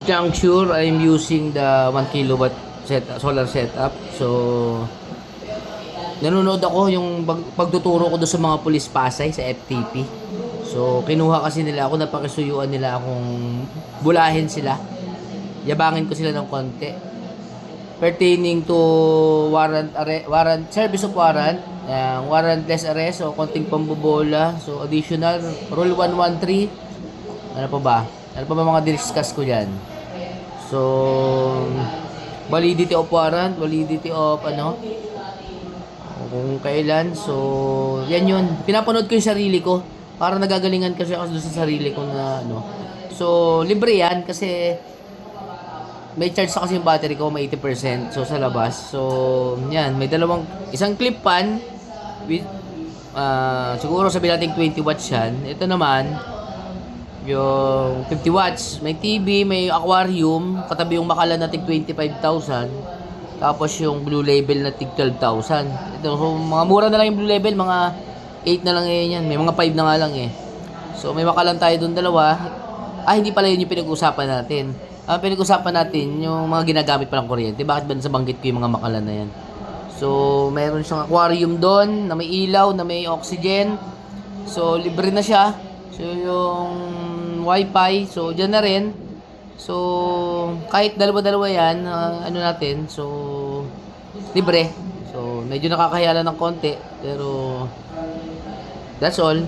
juncture, I'm using the 1 kilowatt solar setup. So, nanonood ako yung pagtuturo ko doon sa mga pulis Pasay sa FTP. So, kinuha kasi nila ako, napakisuyuan nila akong bulahin sila. Yabangin ko sila ng konti. Pertaining to service of warrant, warrantless arrest, so konting pambobola, so additional, rule 113, ano pa ba? Ano pa ba mga discuss ko dyan? So, validity of warrant, validity of kung kailan. So, yan yun. Pinapanood ko yung sarili ko. Para nagagalingan kasi ako doon sa sarili ko na So, libre yan kasi may charge sa kasi yung battery ko, may 80%. So, sa labas. So, yan. May isang clip fan with, siguro sabihin natin 20 watts yan. Ito naman, yung 50 watts. May TV, may aquarium. Katabi yung Makalan natin 25,000. Tapos yung Blue Label na tig 12,000. Ito, so, mga mura na lang yung Blue Label. Mga 8 na lang yan. May mga 5 na nga lang eh. So, may Makalan tayo doon dalawa. Hindi pala yun yung pinag-uusapan natin. Pinag-usapan natin yung mga ginagamit palang kuryente. Bakit ba sa banggit ko yung mga Makalan na yan? So, meron siyang aquarium doon na may ilaw, na may oxygen. So, libre na siya. So, yung wifi, so, dyan na rin. So, kahit dalawa-dalawa yan, natin, so, libre. So, medyo nakakahiya lang ng konti. Pero, that's all.